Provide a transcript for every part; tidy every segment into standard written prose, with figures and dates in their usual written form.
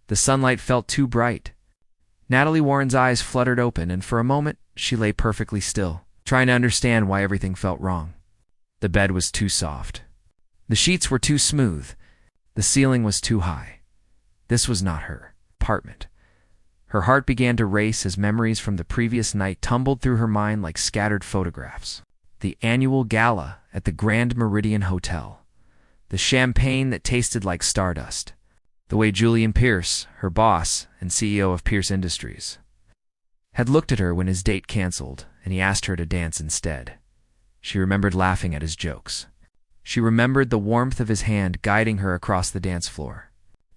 The sunlight felt too bright. Natalie Warren's eyes fluttered open, and for a moment she lay perfectly still, trying to understand why everything felt wrong. The bed was too soft. The sheets were too smooth. The ceiling was too high. This was not her apartment. Her heart began to race as memories from the previous night tumbled through her mind like scattered photographs. The annual gala at the Grand Meridian Hotel. The champagne that tasted like stardust. The way Julian Pierce, her boss and CEO of Pierce Industries, had looked at her when his date canceled and he asked her to dance instead. She remembered laughing at his jokes. She remembered the warmth of his hand guiding her across the dance floor.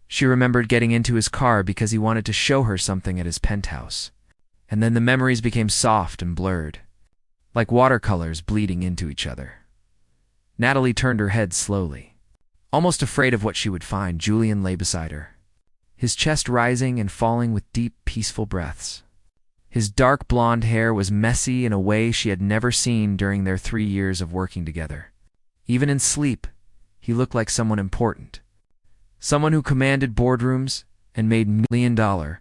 She remembered getting into his car because he wanted to show her something at his penthouse. And then the memories became soft and blurred, like watercolors bleeding into each other. Natalie turned her head slowly. Almost afraid of what she would find, Julian lay beside her, his chest rising and falling with deep, peaceful breaths. His dark blonde hair was messy in a way she had never seen during their 3 years of working together. Even in sleep, he looked like someone important. Someone who commanded boardrooms and made million-dollar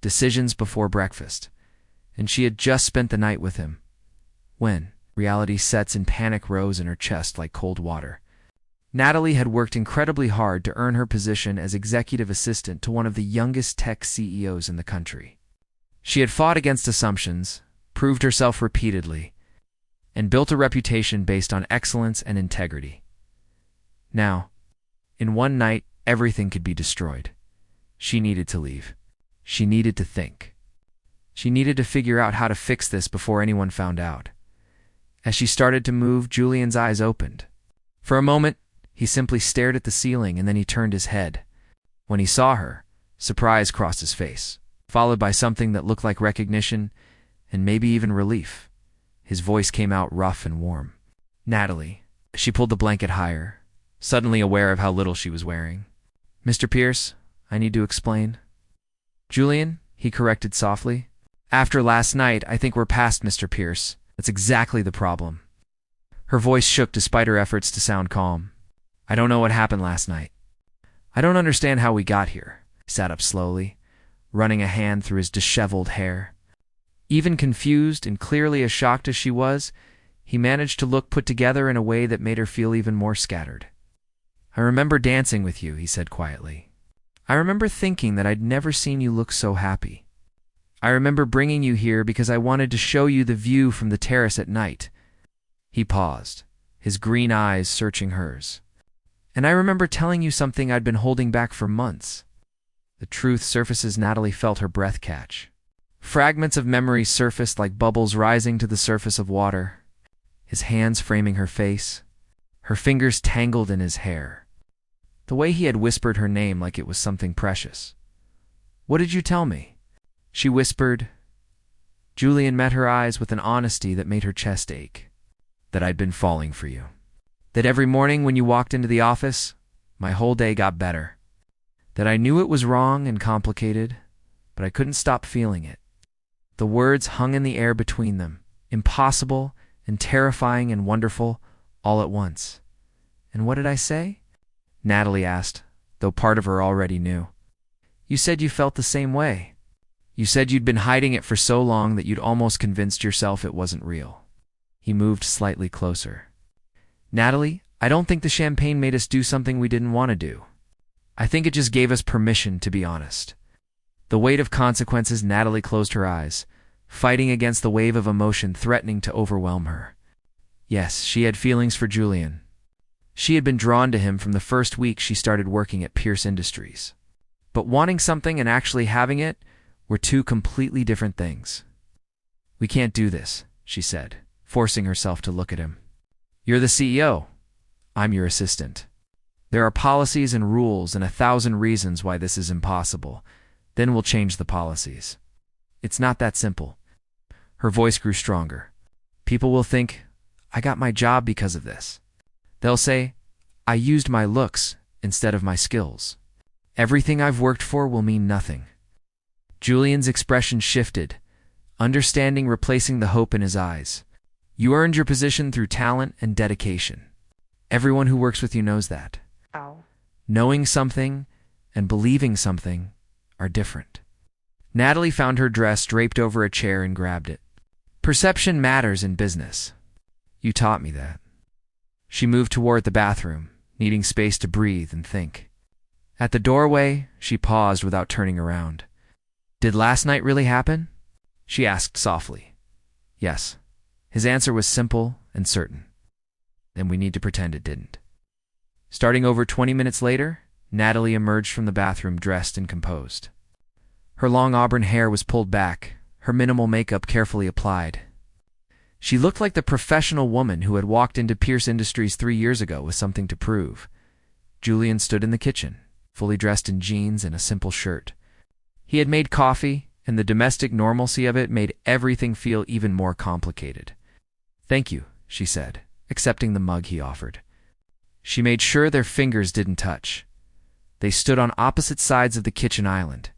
decisions before breakfast. And she had just spent the night with him, when reality sets and panic rose in her chest like cold water. Natalie had worked incredibly hard to earn her position as executive assistant to one of the youngest tech CEOs in the country. She had fought against assumptions, proved herself repeatedly, and built a reputation based on excellence and integrity. Now, in one night, everything could be destroyed. She needed to leave. She needed to think. She needed to figure out how to fix this before anyone found out. As she started to move, Julian's eyes opened. For a moment, he simply stared at the ceiling, and then he turned his head. When he saw her, surprise crossed his face, followed by something that looked like recognition and maybe even relief. His voice came out rough and warm. "Natalie." She pulled the blanket higher, suddenly aware of how little she was wearing. "Mr. Pierce, I need to explain." "Julian," he corrected softly. "After last night, I think we're past Mr. Pierce. That's exactly the problem." Her voice shook despite her efforts to sound calm. "I don't know what happened last night. I don't understand how we got here." He sat up slowly, running a hand through his disheveled hair. Even confused and clearly as shocked as she was, he managed to look put together in a way that made her feel even more scattered. "I remember dancing with you," he said quietly. "I remember thinking that I'd never seen you look so happy. I remember bringing you here because I wanted to show you the view from the terrace at night." He paused, his green eyes searching hers. "And I remember telling you something I'd been holding back for months." The truth surfaced as Natalie felt her breath catch. Fragments of memory surfaced like bubbles rising to the surface of water, his hands framing her face, her fingers tangled in his hair. The way he had whispered her name like it was something precious. "What did you tell me?" she whispered. Julian met her eyes with an honesty that made her chest ache. "That I'd been falling for you. That every morning when you walked into the office, my whole day got better. That I knew it was wrong and complicated, but I couldn't stop feeling it." The words hung in the air between them, impossible and terrifying and wonderful all at once. "And what did I say?" Natalie asked, though part of her already knew. "You said you felt the same way. You said you'd been hiding it for so long that you'd almost convinced yourself it wasn't real." He moved slightly closer. "Natalie, I don't think the champagne made us do something we didn't want to do. I think it just gave us permission to be honest." The weight of consequences. Natalie closed her eyes, fighting against the wave of emotion threatening to overwhelm her. Yes, she had feelings for Julian. She had been drawn to him from the first week she started working at Pierce Industries. But wanting something and actually having it were two completely different things. "We can't do this," she said, forcing herself to look at him. "You're the CEO. I'm your assistant. There are policies and rules and 1,000 reasons why this is impossible. Then we'll change the policies. It's not that simple." Her voice grew stronger. "People will think I got my job because of this. They'll say I used my looks instead of my skills. Everything I've worked for will mean nothing." Julian's expression shifted, understanding replacing the hope in his eyes. "You earned your position through talent and dedication. Everyone who works with you knows that. Ow. Knowing something and believing something are different. Natalie found her dress draped over a chair and grabbed it. Perception matters in business. You taught me that. She moved toward the bathroom, needing space to breathe and think. At the doorway, she paused without turning around. Did last night really happen? She asked softly. Yes. His answer was simple and certain. Then we need to pretend it didn't. Starting over 20 minutes later, Natalie emerged from the bathroom dressed and composed. Her long auburn hair was pulled back, her minimal makeup carefully applied. She looked like the professional woman who had walked into Pierce Industries 3 years ago with something to prove. Julian stood in the kitchen, fully dressed in jeans and a simple shirt. He had made coffee, and the domestic normalcy of it made everything feel even more complicated. Thank you, she said, accepting the mug he offered. She made sure their fingers didn't touch. They stood on opposite sides of the kitchen island,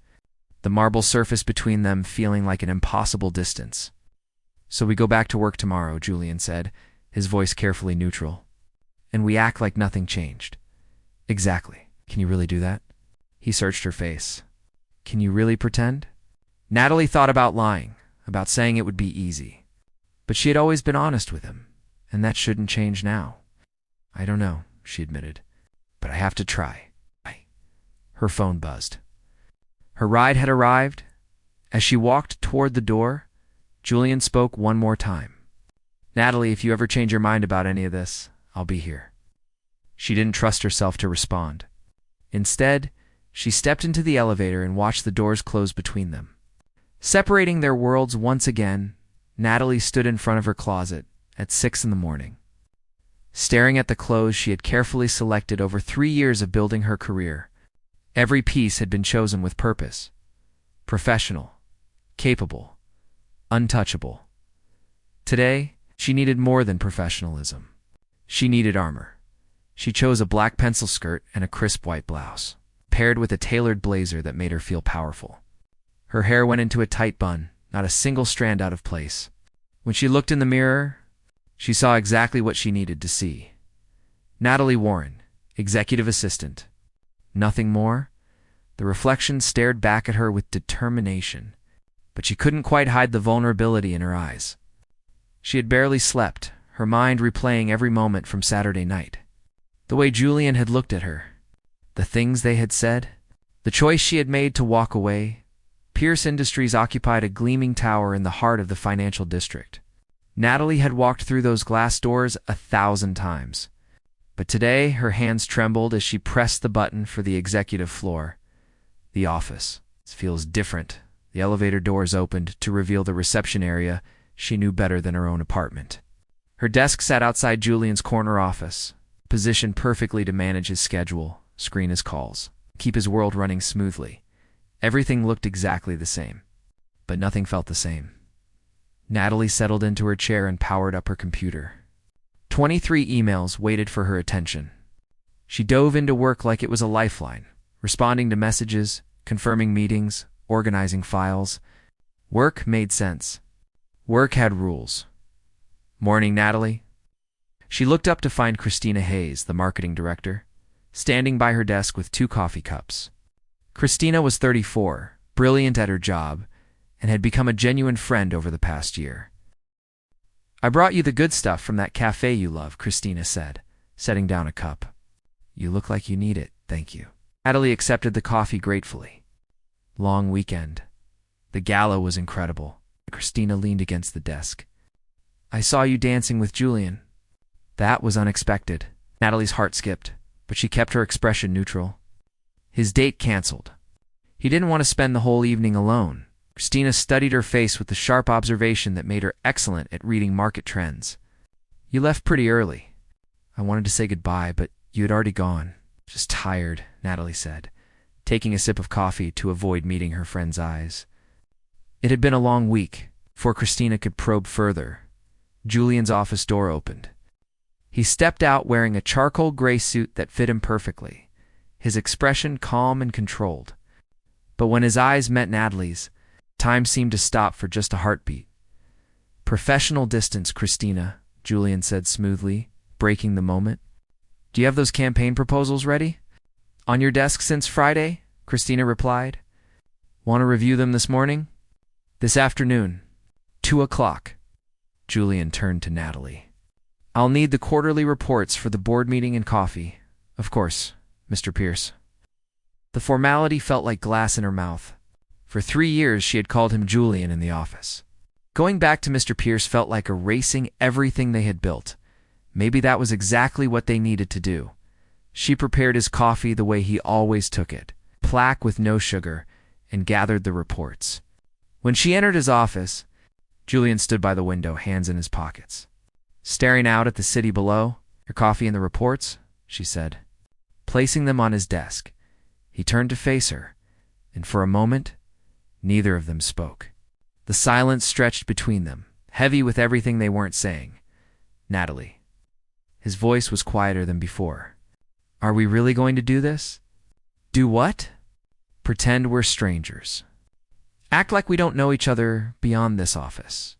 the marble surface between them feeling like an impossible distance. So we go back to work tomorrow, Julian said, his voice carefully neutral. And we act like nothing changed. Exactly. Can you really do that? He searched her face. Can you really pretend? Natalie thought about lying, about saying it would be easy. But she had always been honest with him, and that shouldn't change now. I don't know, she admitted, but I have to try. Her phone buzzed. Her ride had arrived. As she walked toward the door, Julian spoke one more time. Natalie, if you ever change your mind about any of this, I'll be here. She didn't trust herself to respond. Instead, she stepped into the elevator and watched the doors close between them. Separating their worlds once again, Natalie stood in front of her closet at 6 a.m, staring at the clothes she had carefully selected over 3 years of building her career. Every piece had been chosen with purpose. Professional, capable, untouchable. Today, she needed more than professionalism. She needed armor. She chose a black pencil skirt and a crisp white blouse, paired with a tailored blazer that made her feel powerful. Her hair went into a tight bun, not a single strand out of place. When she looked in the mirror, she saw exactly what she needed to see. Natalie Warren, executive assistant. Nothing more. The reflection stared back at her with determination, but she couldn't quite hide the vulnerability in her eyes. She had barely slept, her mind replaying every moment from Saturday night. The way Julian had looked at her, the things they had said, the choice she had made to walk away. Pierce Industries occupied a gleaming tower in the heart of the financial district. Natalie had walked through those glass doors 1,000 times. But today, her hands trembled as she pressed the button for the executive floor. The office. It feels different. The elevator doors opened to reveal the reception area she knew better than her own apartment. Her desk sat outside Julian's corner office, positioned perfectly to manage his schedule, screen his calls, keep his world running smoothly. Everything looked exactly the same, but nothing felt the same. Natalie settled into her chair and powered up her computer. 23 emails waited for her attention. She dove into work like it was a lifeline, responding to messages, confirming meetings, organizing files. Work made sense. Work had rules. Morning, Natalie. She looked up to find Christina Hayes, the marketing director, standing by her desk with 2 coffee cups. Christina was 34, brilliant at her job, and had become a genuine friend over the past year. I brought you the good stuff from that cafe you love, Christina said, setting down a cup. You look like you need it, thank you. Natalie accepted the coffee gratefully. Long weekend. The gala was incredible. Christina leaned against the desk. I saw you dancing with Julian. That was unexpected. Natalie's heart skipped, but she kept her expression neutral. His date canceled. He didn't want to spend the whole evening alone. Christina studied her face with the sharp observation that made her excellent at reading market trends. You left pretty early. I wanted to say goodbye, but you had already gone. Just tired, Natalie said, taking a sip of coffee to avoid meeting her friend's eyes. It had been a long week. Before Christina could probe further, Julian's office door opened. He stepped out wearing a charcoal gray suit that fit him perfectly, his expression calm and controlled. But when his eyes met Natalie's, time seemed to stop for just a heartbeat. Professional distance, Christina, Julian said smoothly, breaking the moment. Do you have those campaign proposals ready? On your desk since Friday? Christina replied. Want to review them this morning? This afternoon, 2 o'clock. Julian turned to Natalie. I'll need the quarterly reports for the board meeting and coffee. Of course, Mr. Pierce. The formality felt like glass in her mouth. For 3 years, she had called him Julian in the office. Going back to Mr. Pierce felt like erasing everything they had built. Maybe that was exactly what they needed to do. She prepared his coffee the way he always took it, black with no sugar, and gathered the reports. When she entered his office, Julian stood by the window, hands in his pockets. Staring out at the city below, your coffee and the reports, she said. Placing them on his desk, he turned to face her, and for a moment, neither of them spoke. The silence stretched between them, heavy with everything they weren't saying. Natalie. His voice was quieter than before. Are we really going to do this? Do what? Pretend we're strangers. Act like we don't know each other beyond this office.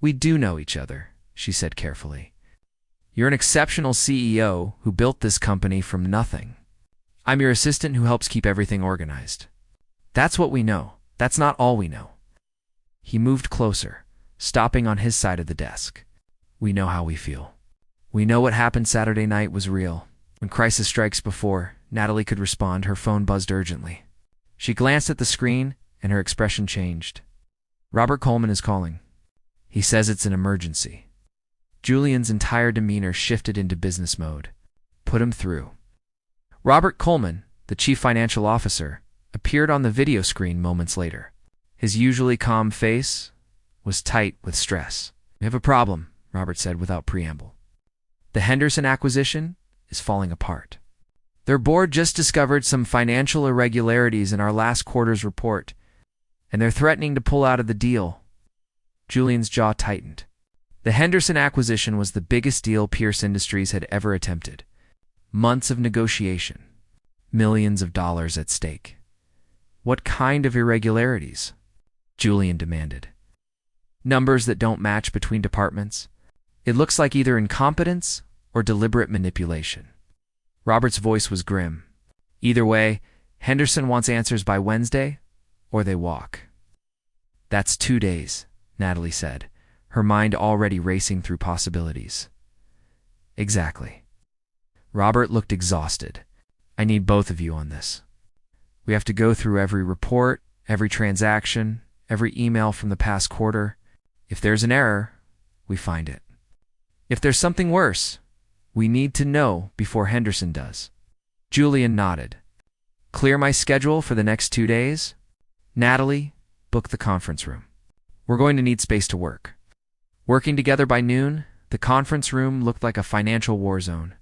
We do know each other, she said carefully. You're an exceptional CEO who built this company from nothing. I'm your assistant who helps keep everything organized. That's what we know. That's not all we know. He moved closer, stopping on his side of the desk. We know how we feel. We know what happened Saturday night was real. When crisis strikes before Natalie could respond, her phone buzzed urgently. She glanced at the screen, and her expression changed. Robert Coleman is calling. He says it's an emergency. Julian's entire demeanor shifted into business mode. Put him through. Robert Coleman, the chief financial officer, appeared on the video screen moments later. His usually calm face was tight with stress. We have a problem, Robert said without preamble. The Henderson acquisition is falling apart. Their board just discovered some financial irregularities in our last quarter's report, and they're threatening to pull out of the deal. Julian's jaw tightened. The Henderson acquisition was the biggest deal Pierce Industries had ever attempted. Months of negotiation. Millions of dollars at stake. What kind of irregularities? Julian demanded. Numbers that don't match between departments. It looks like either incompetence or deliberate manipulation. Robert's voice was grim. Either way, Henderson wants answers by Wednesday, or they walk. That's 2 days, Natalie said, her mind already racing through possibilities. Exactly. Robert looked exhausted. I need both of you on this. We have to go through every report, every transaction, every email from the past quarter. If there's an error, we find it. If there's something worse, we need to know before Henderson does. Julian nodded. Clear my schedule for the next 2 days? Natalie, book the conference room. We're going to need space to work. Working together by noon, the conference room looked like a financial war zone.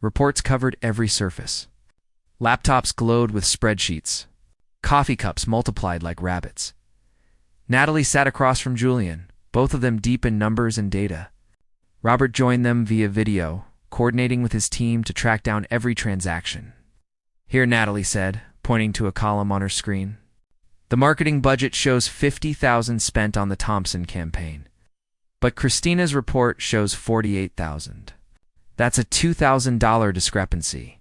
Reports covered every surface. Laptops glowed with spreadsheets. Coffee cups multiplied like rabbits. Natalie sat across from Julian, both of them deep in numbers and data. Robert joined them via video, coordinating with his team to track down every transaction. Here, Natalie said, pointing to a column on her screen. The marketing budget shows $50,000 spent on the Thompson campaign. But Christina's report shows $48,000. That's a $2,000 discrepancy.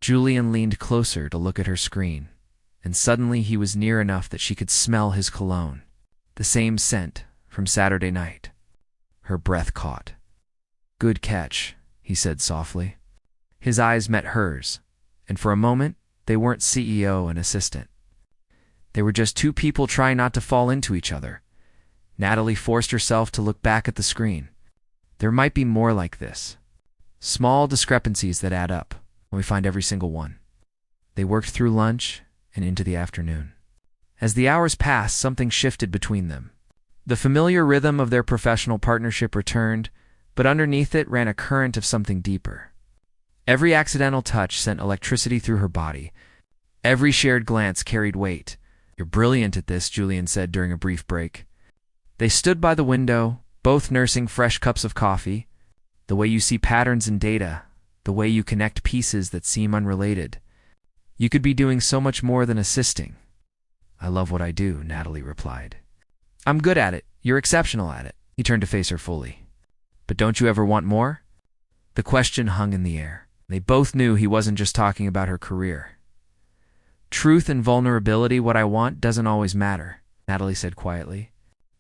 Julian leaned closer to look at her screen, and suddenly he was near enough that she could smell his cologne, the same scent from Saturday night. Her breath caught. Good catch, he said softly. His eyes met hers, and for a moment, they weren't CEO and assistant. They were just two people trying not to fall into each other. Natalie forced herself to look back at the screen. There might be more like this. Small discrepancies that add up, and we find every single one. They worked through lunch and into the afternoon. As the hours passed, something shifted between them. The familiar rhythm of their professional partnership returned, but underneath it ran a current of something deeper. Every accidental touch sent electricity through her body. Every shared glance carried weight. You're brilliant at this, Julian said during a brief break. They stood by the window, both nursing fresh cups of coffee. The way you see patterns in data, the way you connect pieces that seem unrelated. You could be doing so much more than assisting. I love what I do, Natalie replied. I'm good at it. You're exceptional at it. He turned to face her fully. But don't you ever want more? The question hung in the air. They both knew he wasn't just talking about her career. Truth and vulnerability, what I want, doesn't always matter, Natalie said quietly.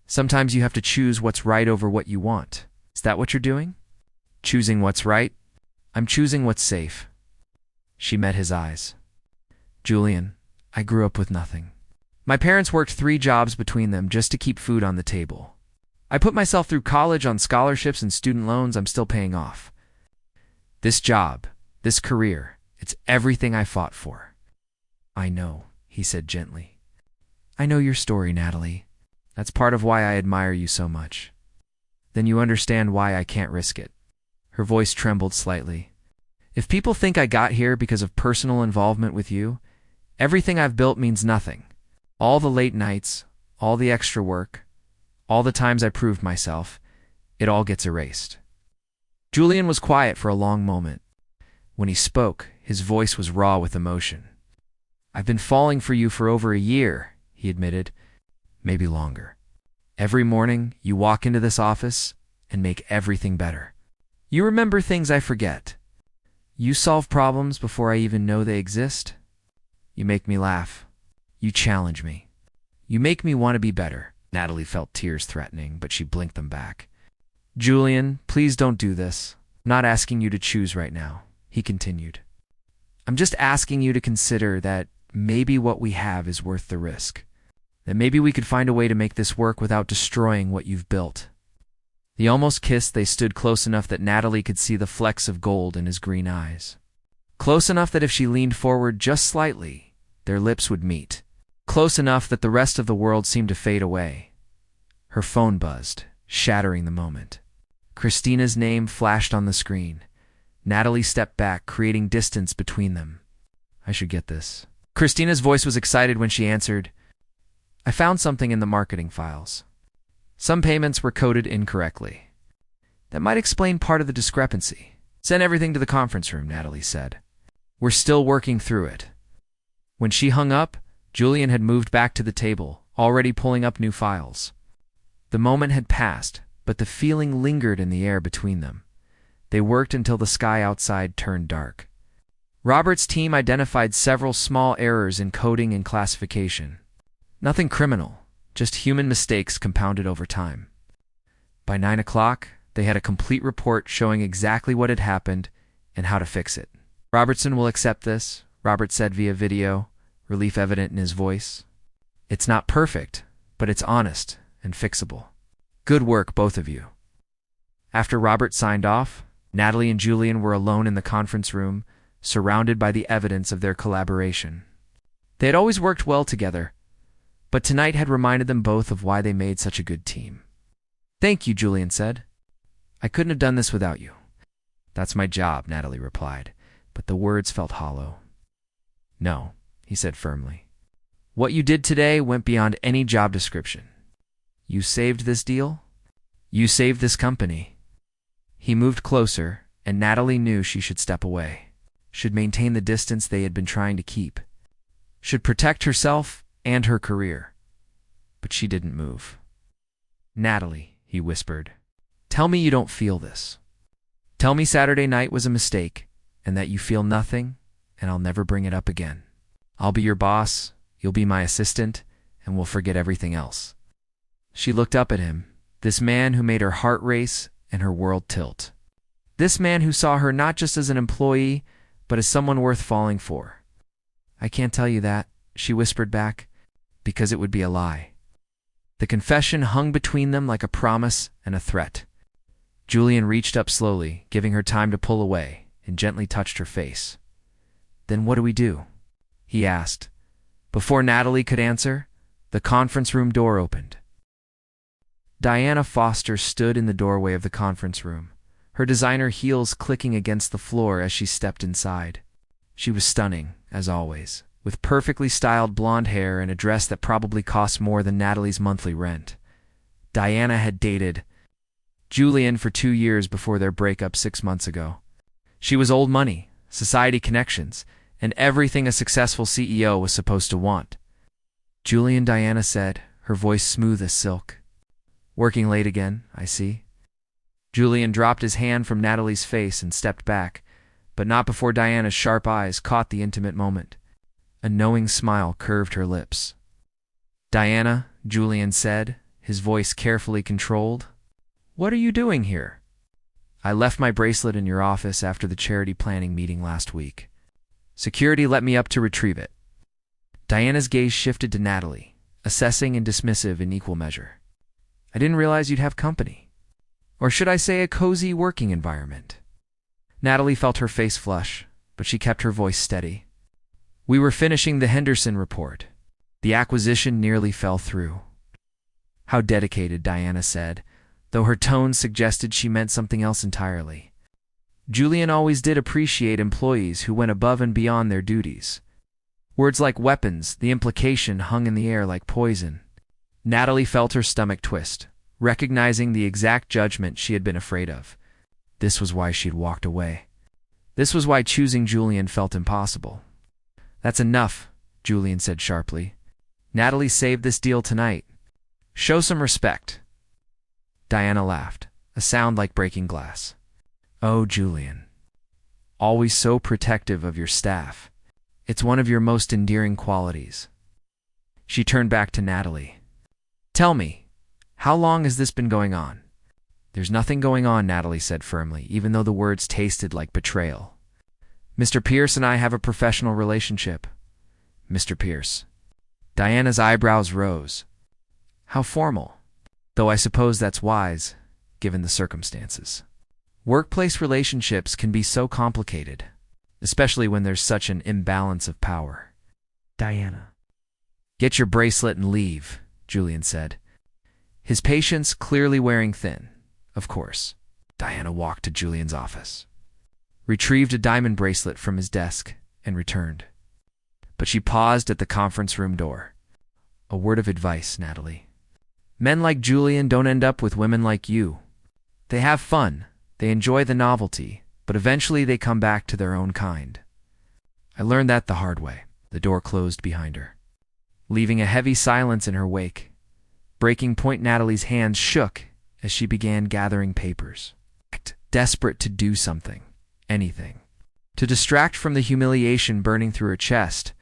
Sometimes you have to choose what's right over what you want. Is that what you're doing? Choosing what's right? I'm choosing what's safe. She met his eyes. Julian, I grew up with nothing. My parents worked 3 jobs between them just to keep food on the table. I put myself through college on scholarships and student loans I'm still paying off. This job, this career, it's everything I fought for. I know, he said gently. I know your story, Natalie. That's part of why I admire you so much. Then you understand why I can't risk it. Her voice trembled slightly. If people think I got here because of personal involvement with you, everything I've built means nothing. All the late nights, all the extra work, all the times I proved myself, it all gets erased. Julian was quiet for a long moment. When he spoke, his voice was raw with emotion. I've been falling for you for over a year, he admitted, maybe longer. Every morning, you walk into this office and make everything better. You remember things I forget. You solve problems before I even know they exist. You make me laugh. You challenge me. You make me want to be better. Natalie felt tears threatening, but she blinked them back. Julian, please don't do this. I'm not asking you to choose right now, he continued. I'm just asking you to consider that maybe what we have is worth the risk. That maybe we could find a way to make this work without destroying what you've built. They almost kissed. They stood close enough that Natalie could see the flecks of gold in his green eyes. Close enough that if she leaned forward just slightly, their lips would meet. Close enough that the rest of the world seemed to fade away. Her phone buzzed, shattering the moment. Christina's name flashed on the screen. Natalie stepped back, creating distance between them. I should get this. Christina's voice was excited when she answered, I found something in the marketing files. Some payments were coded incorrectly. That might explain part of the discrepancy. Send everything to the conference room, Natalie said. We're still working through it. When she hung up, Julian had moved back to the table, already pulling up new files. The moment had passed, but the feeling lingered in the air between them. They worked until the sky outside turned dark. Robert's team identified several small errors in coding and classification. Nothing criminal, just human mistakes compounded over time. By 9 o'clock, they had a complete report showing exactly what had happened and how to fix it. Robertson will accept this, Robert said via video, relief evident in his voice. It's not perfect, but it's honest and fixable. Good work, both of you. After Robert signed off, Natalie and Julian were alone in the conference room, surrounded by the evidence of their collaboration. They had always worked well together, but tonight had reminded them both of why they made such a good team. Thank you, Julian said. I couldn't have done this without you. That's my job, Natalie replied, but the words felt hollow. No, he said firmly. What you did today went beyond any job description. You saved this deal. You saved this company. He moved closer, and Natalie knew she should step away, should maintain the distance they had been trying to keep, should protect herself and her career. But she didn't move. Natalie, he whispered, tell me you don't feel this. Tell me Saturday night was a mistake and that you feel nothing, and I'll never bring it up again. I'll be your boss, you'll be my assistant, and we'll forget everything else. She looked up at him, this man who made her heart race and her world tilt. This man who saw her not just as an employee, but as someone worth falling for. I can't tell you that, she whispered back, because it would be a lie. The confession hung between them like a promise and a threat. Julian reached up slowly, giving her time to pull away, and gently touched her face. Then what do we do? He asked. Before Natalie could answer, the conference room door opened. Diana Foster stood in the doorway of the conference room, her designer heels clicking against the floor as she stepped inside. She was stunning, as always, with perfectly styled blonde hair and a dress that probably cost more than Natalie's monthly rent. Diana had dated Julian for 2 years before their breakup 6 months ago. She was old money, society connections, and everything a successful CEO was supposed to want. Julian, Diana said, her voice smooth as silk. Working late again, I see. Julian dropped his hand from Natalie's face and stepped back, but not before Diana's sharp eyes caught the intimate moment. A knowing smile curved her lips. "Diana," Julian said, his voice carefully controlled, "what are you doing here?" "I left my bracelet in your office after the charity planning meeting last week. Security let me up to retrieve it." Diana's gaze shifted to Natalie, assessing and dismissive in equal measure. "I didn't realize you'd have company. Or should I say a cozy working environment?" Natalie felt her face flush, but she kept her voice steady. "We were finishing the Henderson report. The acquisition nearly fell through." "How dedicated," Diana said, though her tone suggested she meant something else entirely. Julian always did appreciate employees who went above and beyond their duties. Words like weapons, the implication hung in the air like poison. Natalie felt her stomach twist, recognizing the exact judgment she had been afraid of. This was why she had walked away. This was why choosing Julian felt impossible. "That's enough," Julian said sharply. "Natalie saved this deal tonight. Show some respect." Diana laughed, a sound like breaking glass. "Oh, Julian. Always so protective of your staff. It's one of your most endearing qualities." She turned back to Natalie. "Tell me, how long has this been going on?" "There's nothing going on," Natalie said firmly, even though the words tasted like betrayal. "Mr. Pierce and I have a professional relationship." "Mr. Pierce." Diana's eyebrows rose. "How formal. Though I suppose that's wise, given the circumstances. Workplace relationships can be so complicated, especially when there's such an imbalance of power." "Diana." "Get your bracelet and leave," Julian said, his patience clearly wearing thin. Of course. Diana walked to Julian's office, retrieved a diamond bracelet from his desk, and returned. But she paused at the conference room door. "A word of advice, Natalie. Men like Julian don't end up with women like you. They have fun, they enjoy the novelty, but eventually they come back to their own kind. I learned that the hard way." The door closed behind her, leaving a heavy silence in her wake. Breaking point, Natalie's hands shook as she began gathering papers, desperate to do something, anything, to distract from the humiliation burning through her chest.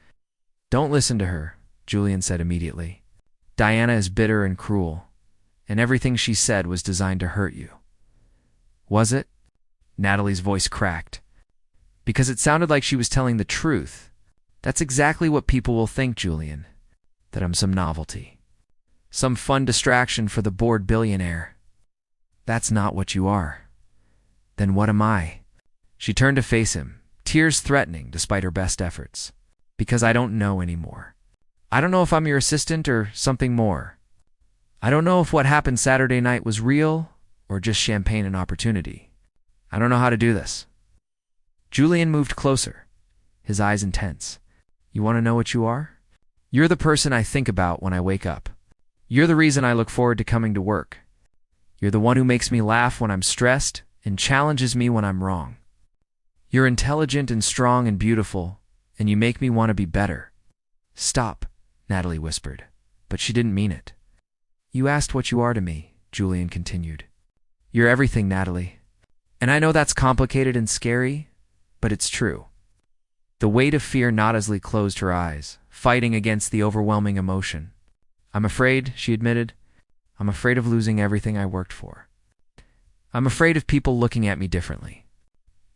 "Don't listen to her," Julian said immediately. "Diana is bitter and cruel, and everything she said was designed to hurt you." "Was it?" Natalie's voice cracked. "Because it sounded like she was telling the truth. That's exactly what people will think, Julian, that I'm some novelty. Some fun distraction for the bored billionaire. That's not what you are. Then what am I?" She turned to face him, tears threatening despite her best efforts. "Because I don't know anymore. I don't know if I'm your assistant or something more. I don't know if what happened Saturday night was real or just champagne and opportunity. I don't know how to do this." Julian moved closer, his eyes intense. "You want to know what you are? You're the person I think about when I wake up. You're the reason I look forward to coming to work. You're the one who makes me laugh when I'm stressed and challenges me when I'm wrong. You're intelligent and strong and beautiful, and you make me want to be better." "Stop," Natalie whispered, but she didn't mean it. "You asked what you are to me," Julian continued. "You're everything, Natalie. And I know that's complicated and scary, but it's true." The weight of fear Natalie closed her eyes, fighting against the overwhelming emotion. "I'm afraid," she admitted. "I'm afraid of losing everything I worked for. I'm afraid of people looking at me differently.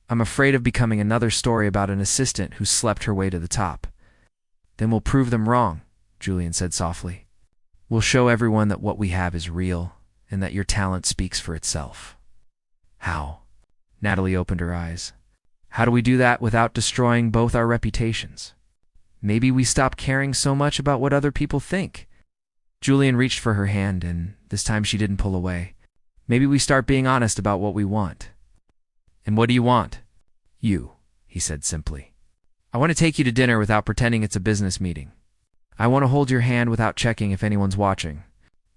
I'm afraid of becoming another story about an assistant who slept her way to the top." "Then we'll prove them wrong," Julian said softly. "We'll show everyone that what we have is real and that your talent speaks for itself." "How?" Natalie opened her eyes. "How do we do that without destroying both our reputations? Maybe we stop caring so much about what other people think." Julian reached for her hand, and this time she didn't pull away. "Maybe we start being honest about what we want." "And what do you want?" "You," he said simply. "I want to take you to dinner without pretending it's a business meeting. I want to hold your hand without checking if anyone's watching.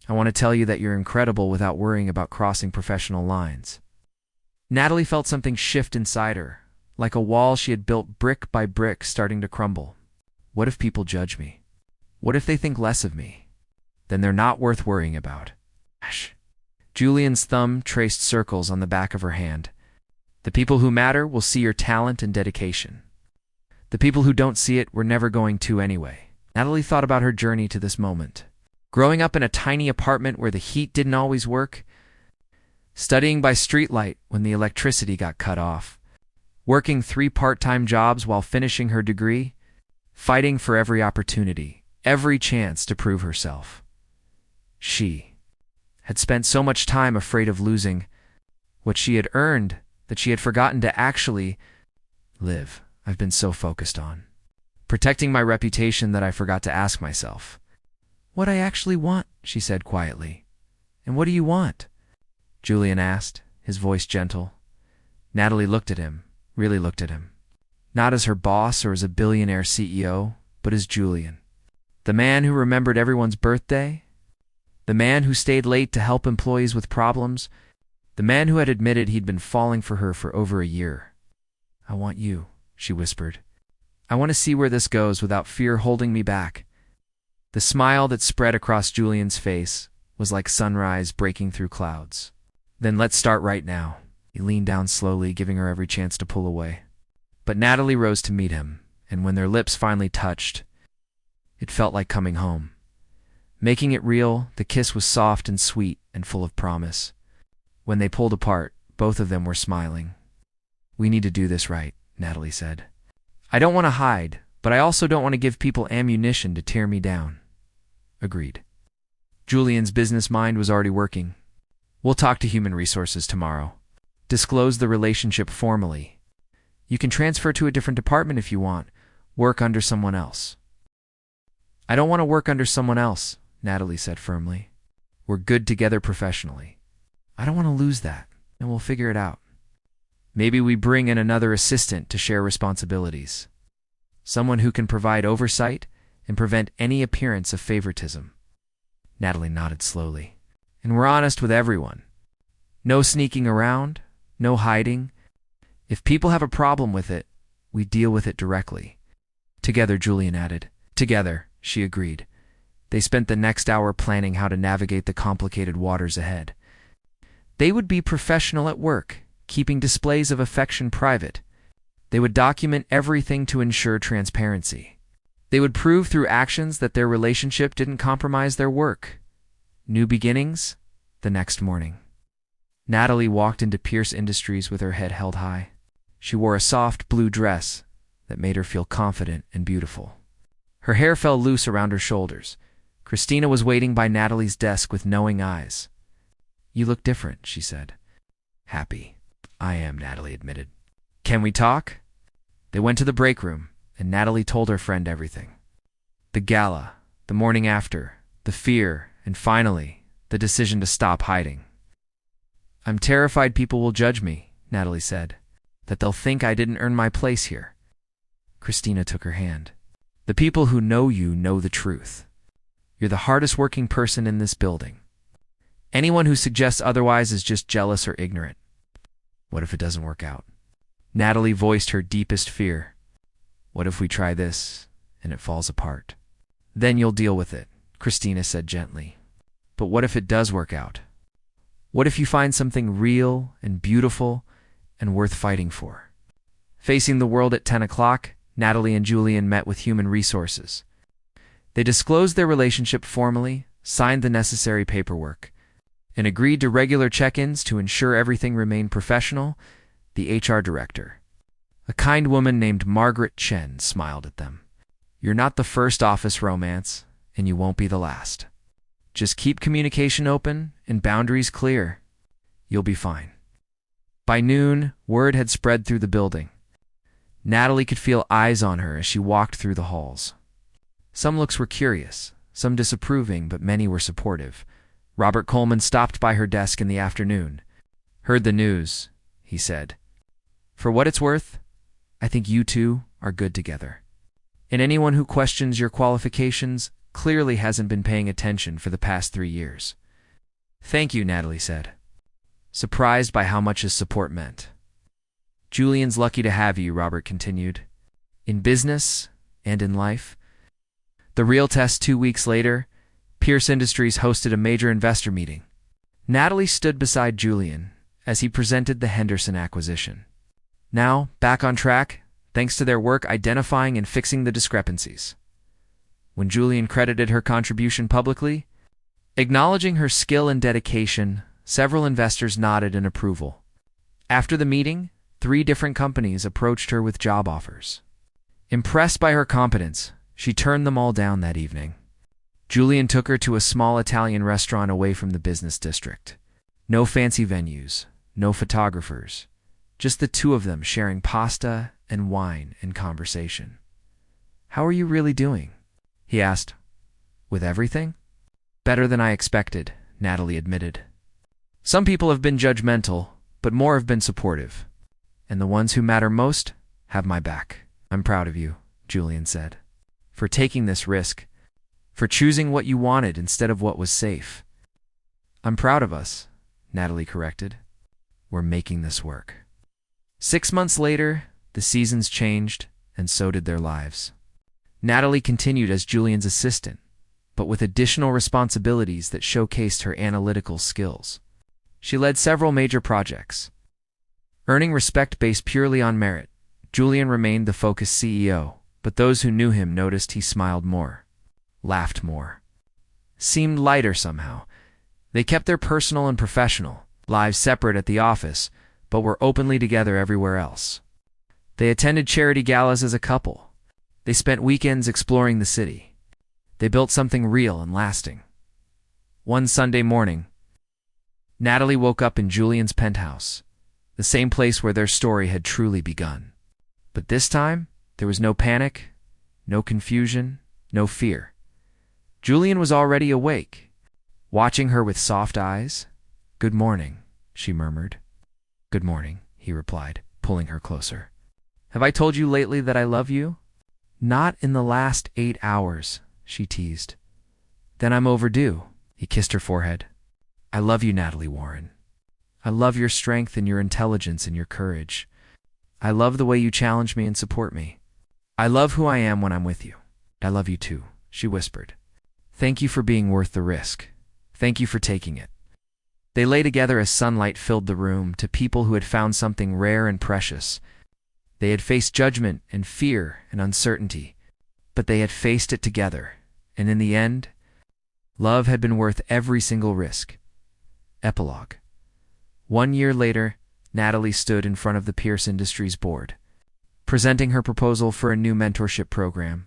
I want to tell you that you're incredible without worrying about crossing professional lines." Natalie felt something shift inside her, like a wall she had built brick by brick starting to crumble. What if people judge me? What if they think less of me? Then they're not worth worrying about. Julian's thumb traced circles on the back of her hand. "The people who matter will see your talent and dedication. The people who don't see it were never going to anyway. Natalie thought about her journey to this moment. Growing up in a tiny apartment where the heat didn't always work, studying by streetlight when the electricity got cut off, working 3 part-time jobs while finishing her degree, fighting for every opportunity, every chance to prove herself. She had spent so much time afraid of losing what she had earned that she had forgotten to actually live. I've been so focused on protecting my reputation that I forgot to ask myself what I actually want, she said quietly. And what do you want? Julian asked, his voice gentle. Natalie looked at him, really looked at him. Not as her boss or as a billionaire CEO, but as Julian. The man who remembered everyone's birthday, the man who stayed late to help employees with problems, the man who had admitted he'd been falling for her for over a year. I want you, she whispered. I want to see where this goes without fear holding me back. The smile that spread across Julian's face was like sunrise breaking through clouds. Then let's start right now. He leaned down slowly, giving her every chance to pull away. But Natalie rose to meet him, and when their lips finally touched, it felt like coming home. Making it real, the kiss was soft and sweet and full of promise. When they pulled apart, both of them were smiling. We need to do this right, Natalie said. I don't want to hide, but I also don't want to give people ammunition to tear me down. Agreed. Julian's business mind was already working. We'll talk to human resources tomorrow. Disclose the relationship formally. You can transfer to a different department if you want. Work under someone else. I don't want to work under someone else, Natalie said firmly. We're good together professionally. I don't want to lose that, and we'll figure it out. Maybe we bring in another assistant to share responsibilities. Someone who can provide oversight and prevent any appearance of favoritism. Natalie nodded slowly. And we're honest with everyone. No sneaking around, no hiding. If people have a problem with it, we deal with it directly. Together, Julian added. Together, she agreed. They spent the next hour planning how to navigate the complicated waters ahead. They would be professional at work, keeping displays of affection private. They would document everything to ensure transparency. They would prove through actions that their relationship didn't compromise their work. New beginnings, the next morning. Natalie walked into Pierce Industries with her head held high. She wore a soft blue dress that made her feel confident and beautiful. Her hair fell loose around her shoulders. Christina was waiting by Natalie's desk with knowing eyes. You look different, she said. Happy. I am, Natalie admitted. Can we talk? They went to the break room, and Natalie told her friend everything. The gala, the morning after, the fear, and finally, the decision to stop hiding. I'm terrified people will judge me, Natalie said, that they'll think I didn't earn my place here. Christina took her hand. The people who know you know the truth. You're the hardest working person in this building. Anyone who suggests otherwise is just jealous or ignorant. What if it doesn't work out? Natalie voiced her deepest fear. What if we try this and it falls apart? Then you'll deal with it, Christina said gently. But what if it does work out? What if you find something real and beautiful and worth fighting for? Facing the world at 10 o'clock, Natalie and Julian met with human resources. They disclosed their relationship formally, signed the necessary paperwork, and agreed to regular check-ins to ensure everything remained professional. The HR director, a kind woman named Margaret Chen, smiled at them. You're not the first office romance, and you won't be the last. Just keep communication open and boundaries clear. You'll be fine. By noon, word had spread through the building. Natalie could feel eyes on her as she walked through the halls. Some looks were curious, some disapproving, but many were supportive. Robert Coleman stopped by her desk in the afternoon. Heard the news, he said. For what it's worth, I think you two are good together. And anyone who questions your qualifications clearly hasn't been paying attention for the past 3 years. Thank you, Natalie said, surprised by how much his support meant. Julian's lucky to have you, Robert continued. In business and in life. The real test 2 weeks later, Pierce Industries hosted a major investor meeting. Natalie stood beside Julian as he presented the Henderson acquisition. Now, back on track, thanks to their work identifying and fixing the discrepancies. When Julian credited her contribution publicly, acknowledging her skill and dedication, several investors nodded in approval. After the meeting, 3 different companies approached her with job offers. Impressed by her competence, she turned them all down that evening. Julian took her to a small Italian restaurant away from the business district. No fancy venues, no photographers, just the 2 of them sharing pasta and wine and conversation. "How are you really doing?" he asked. "With everything?" "Better than I expected," Natalie admitted. "Some people have been judgmental, but more have been supportive. And the ones who matter most have my back." "I'm proud of you," Julian said, "for taking this risk, for choosing what you wanted instead of what was safe." "I'm proud of us," Natalie corrected. "We're making this work." 6 months later, the seasons changed, and so did their lives. Natalie continued as Julian's assistant, but with additional responsibilities that showcased her analytical skills. She led several major projects. Earning respect based purely on merit, Julian remained the focused CEO, but those who knew him noticed he smiled more, laughed more, seemed lighter somehow. They kept their personal and professional lives separate at the office, but were openly together everywhere else. They attended charity galas as a couple. They spent weekends exploring the city. They built something real and lasting. One Sunday morning, Natalie woke up in Julian's penthouse, the same place where their story had truly begun. But this time, there was no panic, no confusion, no fear. Julian was already awake, watching her with soft eyes. "Good morning," she murmured. "Good morning," he replied, pulling her closer. "Have I told you lately that I love you?" "Not in the last 8 hours," she teased. "Then I'm overdue." He kissed her forehead. "I love you, Natalie Warren. I love your strength and your intelligence and your courage. I love the way you challenge me and support me. I love who I am when I'm with you." "I love you too," she whispered. "Thank you for being worth the risk. Thank you for taking it." They lay together as sunlight filled the room, to people who had found something rare and precious. They had faced judgment and fear and uncertainty, but they had faced it together, and in the end, love had been worth every single risk. Epilogue. 1 year later, Natalie stood in front of the Pierce Industries board, presenting her proposal for a new mentorship program.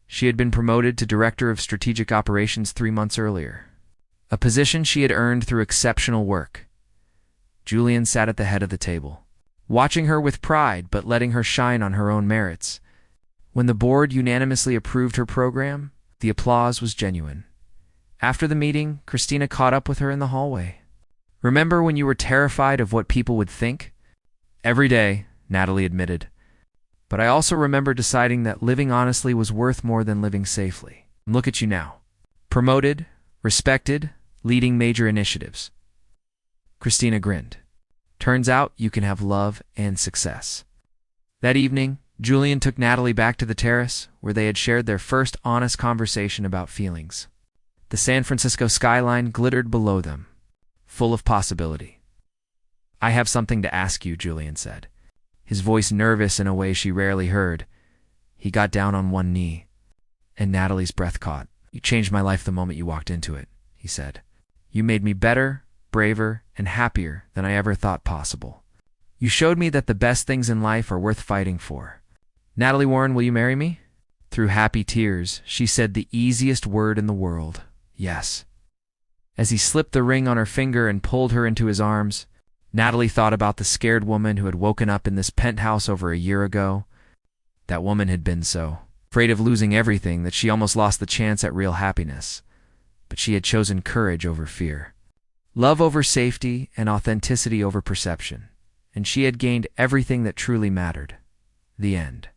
She had been promoted to Director of Strategic Operations 3 months earlier, a position she had earned through exceptional work. Julian sat at the head of the table, watching her with pride but letting her shine on her own merits. When the board unanimously approved her program, the applause was genuine. After the meeting, Christina caught up with her in the hallway. "Remember when you were terrified of what people would think?" "Every day," Natalie admitted. "But I also remember deciding that living honestly was worth more than living safely. And look at you now. Promoted, respected, leading major initiatives." Christina grinned. "Turns out you can have love and success." That evening, Julian took Natalie back to the terrace, where they had shared their first honest conversation about feelings. The San Francisco skyline glittered below them, full of possibility. "I have something to ask you," Julian said, his voice nervous in a way she rarely heard. He got down on one knee, and Natalie's breath caught. "You changed my life the moment you walked into it," he said. "You made me better, braver, and happier than I ever thought possible. You showed me that the best things in life are worth fighting for. Natalie Warren, will you marry me?" Through happy tears, she said the easiest word in the world, "Yes." As he slipped the ring on her finger and pulled her into his arms, Natalie thought about the scared woman who had woken up in this penthouse over a year ago. That woman had been so afraid of losing everything that she almost lost the chance at real happiness. But she had chosen courage over fear, love over safety, and authenticity over perception. And she had gained everything that truly mattered. The end.